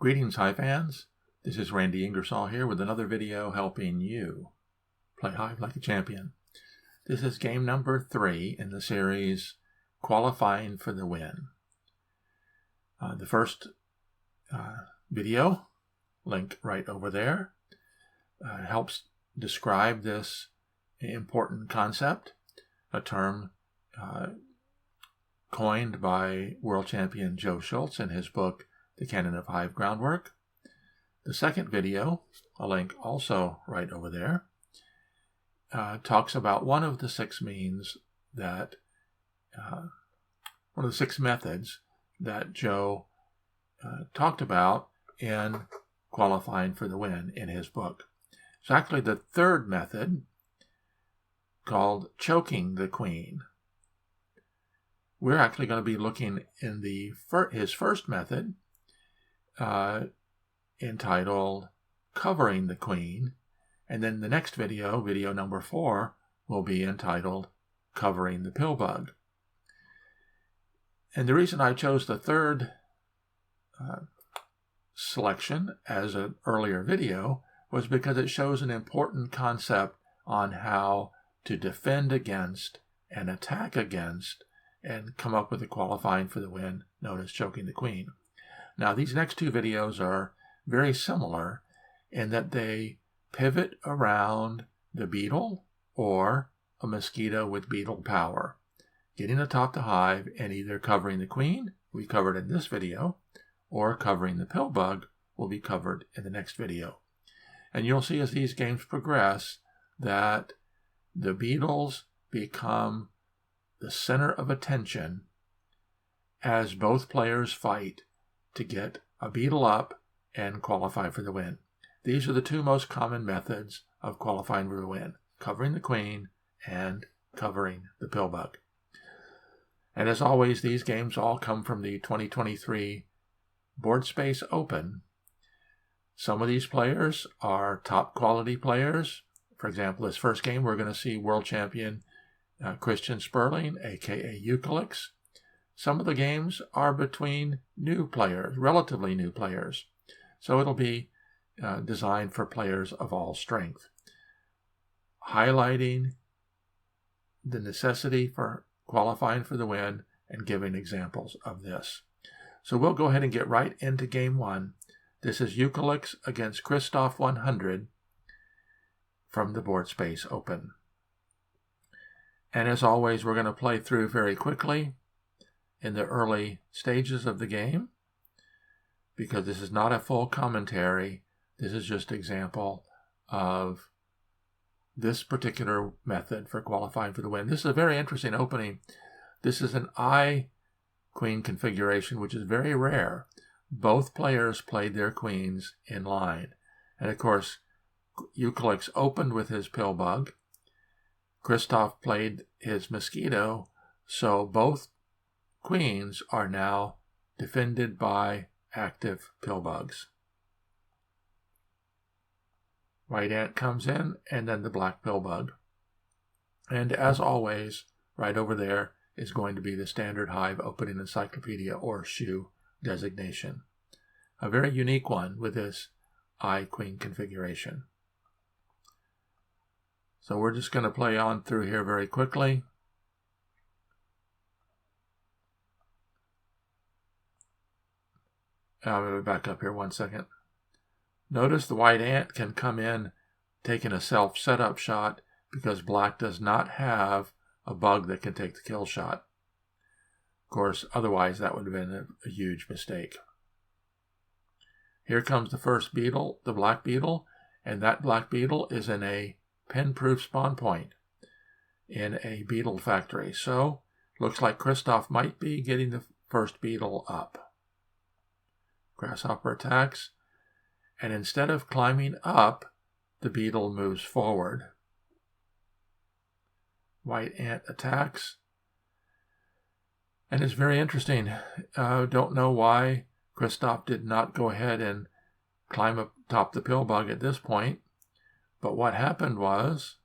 Greetings, Hive fans. This is Randy Ingersoll here with another video helping you play Hive like a champion. This is game number 3 in the series Qualifying for the Win. The first video, link right over there, helps describe this important concept, a term coined by world champion Joe Schultz in his book, The Canon of Hive Groundwork. The second video, a link also right over there, talks about one of the 6 means that, one of the 6 methods that Joe talked about in Qualifying for the Win in his book. It's actually the third method, called choking the queen. We're actually going to be looking in his first method, entitled Covering the Queen, and then the next video, video number 4, will be entitled Covering the Pillbug. And the reason I chose the third selection as an earlier video was because it shows an important concept on how to defend against and attack against and come up with a qualifying for the win known as choking the queen. Now, these next 2 videos are very similar in that they pivot around the beetle or a mosquito with beetle power, getting atop the hive and either covering the queen, we covered in this video, or covering the pillbug, will be covered in the next video. And you'll see as these games progress that the beetles become the center of attention as both players fight to get a beetle up and qualify for the win. These are the 2 most common methods of qualifying for the win: covering the queen and covering the pillbug. And as always, these games all come from the 2023 Board Space Open. Some of these players are top quality players. For example, this first game we're going to see world champion Christian Sperling, aka Eucalyx. Some of the games are between new players, relatively new players. So it'll be designed for players of all strength, highlighting the necessity for qualifying for the win and giving examples of this. So we'll go ahead and get right into game 1. This is Eucalyx against Christoph 100 from the Board Space Open. And as always, we're going to play through very quickly in the early stages of the game, because this is not a full commentary. This is just an example of this particular method for qualifying for the win. This is a very interesting opening. This is an I-queen configuration, which is very rare. Both players played their queens in line. And of course, Eucalyx opened with his pillbug. Christoph played his mosquito, so both queens are now defended by active pillbugs. White ant comes in, and then the black pillbug. And as always, right over there is going to be the standard Hive opening encyclopedia or SHU designation. A very unique one with this I-queen configuration. So we're just going to play on through here very quickly. I'm going to back up here 1 second. Notice the white ant can come in taking a self-setup shot because black does not have a bug that can take the kill shot. Of course, otherwise that would have been a huge mistake. Here comes the first beetle, the black beetle, and that black beetle is in a pin-proof spawn point in a beetle factory. So, looks like Christoph might be getting the first beetle up. Grasshopper attacks, and instead of climbing up, the beetle moves forward. White ant attacks, and it's very interesting. Don't know why Christoph did not go ahead and climb up top the pillbug at this point, but what happened was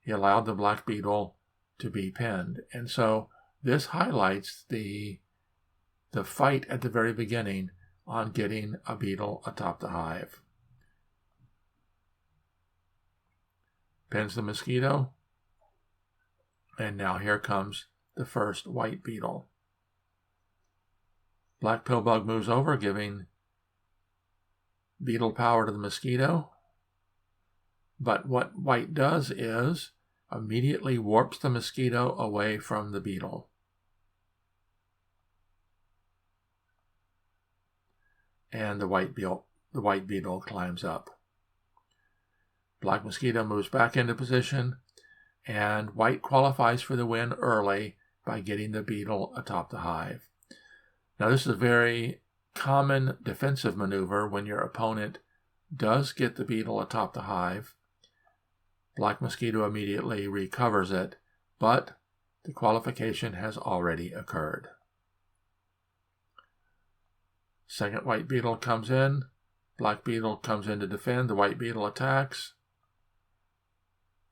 he allowed the black beetle to be pinned. And so this highlights the fight at the very beginning on getting a beetle atop the hive. Pins the mosquito, and now here comes the first white beetle. Black pillbug moves over, giving beetle power to the mosquito. But what white does is immediately warps the mosquito away from the beetle. And the white beetle climbs up. Black mosquito moves back into position, and white qualifies for the win early by getting the beetle atop the hive. Now, this is a very common defensive maneuver when your opponent does get the beetle atop the hive. Black mosquito immediately recovers it, but the qualification has already occurred. Second white beetle comes in. Black beetle comes in to defend. The white beetle attacks,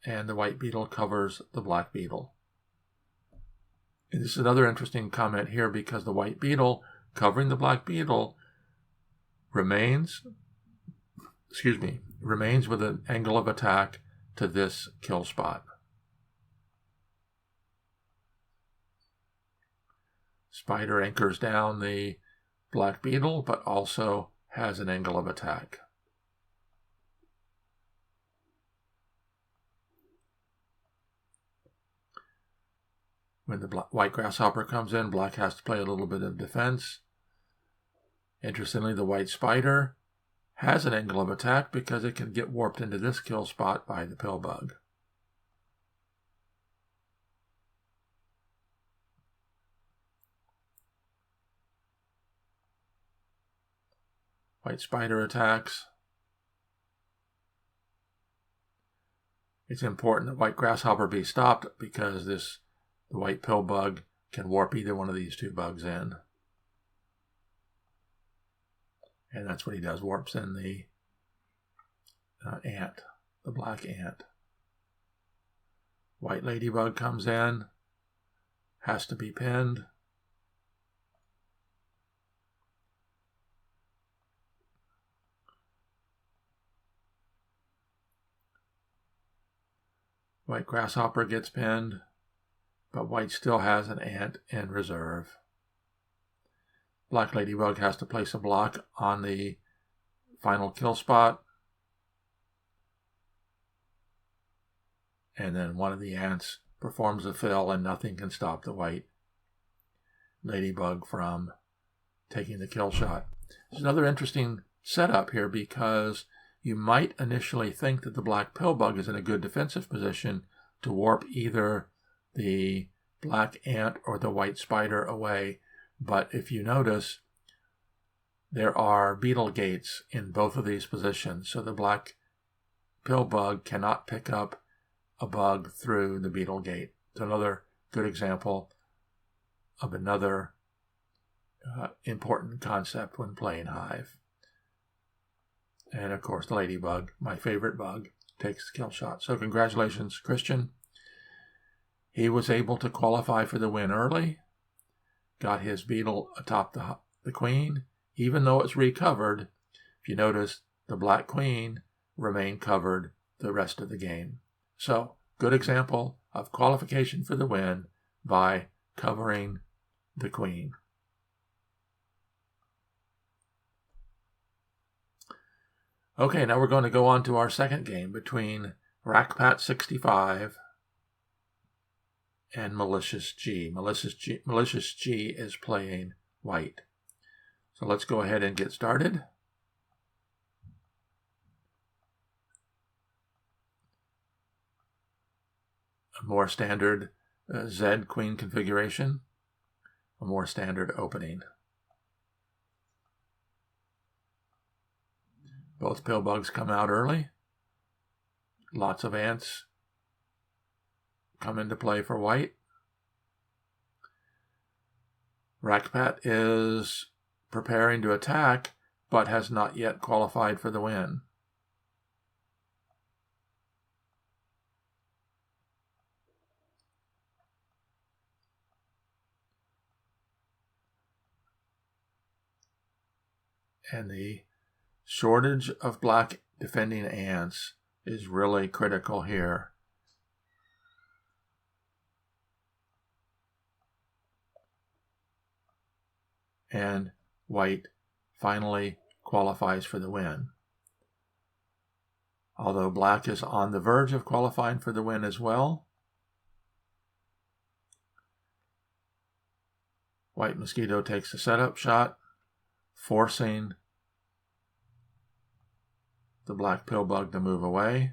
and the white beetle covers the black beetle. And this is another interesting comment here, because the white beetle covering the black beetle remains with an angle of attack to this kill spot. Spider anchors down the black beetle, but also has an angle of attack. When the white grasshopper comes in, black has to play a little bit of defense. Interestingly, the white spider has an angle of attack because it can get warped into this kill spot by the pillbug. White spider attacks. It's important that white grasshopper be stopped because the white pillbug can warp either one of these two bugs in. And that's what he does, warps in the ant, the black ant. White ladybug comes in, has to be pinned. White grasshopper gets pinned, but white still has an ant in reserve. Black ladybug has to place a block on the final kill spot. And then one of the ants performs a fill, and nothing can stop the white ladybug from taking the kill shot. There's another interesting setup here, because you might initially think that the black pillbug is in a good defensive position to warp either the black ant or the white spider away. But if you notice, there are beetle gates in both of these positions, so the black pillbug cannot pick up a bug through the beetle gate. It's another good example of another important concept when playing Hive. And of course, the ladybug, my favorite bug, takes the kill shot. So congratulations, Christian. He was able to qualify for the win early. Got his beetle atop the queen, even though it's recovered. If you notice, the black queen remained covered the rest of the game. So, good example of qualification for the win by covering the queen. Okay, now we're going to go on to our second game between Rackpat65 and MaliciousG. MaliciousG is playing white. So let's go ahead and get started. A more standard Z queen configuration. A more standard opening. Both pillbugs come out early. Lots of ants come into play for white. Rackpat is preparing to attack, but has not yet qualified for the win. And the shortage of black defending ants is really critical here. And white finally qualifies for the win. Although black is on the verge of qualifying for the win as well, white mosquito takes the setup shot, forcing the black pillbug to move away.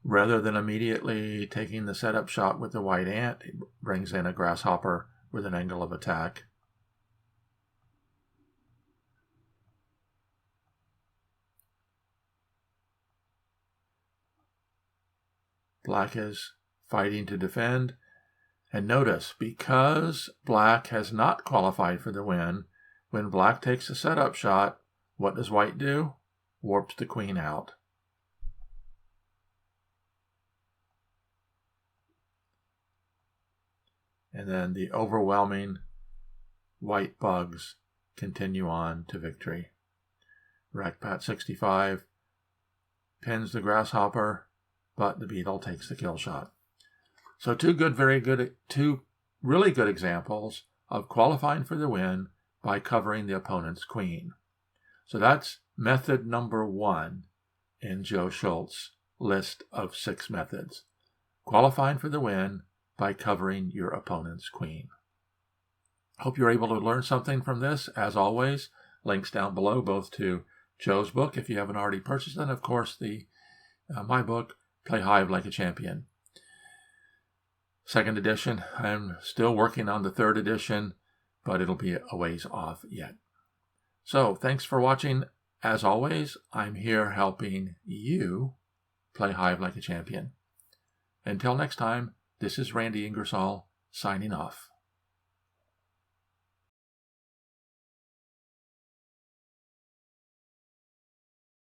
Rather than immediately taking the setup shot with the white ant, he brings in a grasshopper with an angle of attack. Black is fighting to defend. And notice, because black has not qualified for the win, when black takes a setup shot, what does white do? Warps the queen out. And then the overwhelming white bugs continue on to victory. Rackpat 65 pins the grasshopper, but the beetle takes the kill shot. So two really good examples of qualifying for the win by covering the opponent's queen. So that's method number 1 in Joe Schultz's list of 6 methods. Qualifying for the win by covering your opponent's queen. Hope you're able to learn something from this. As always, links down below, both to Joe's book, if you haven't already purchased it, and of course my book, Play Hive Like a Champion. 2nd edition. I'm still working on the 3rd edition, but it'll be a ways off yet. So thanks for watching. As always, I'm here helping you play Hive like a champion. Until next time, this is Randy Ingersoll signing off.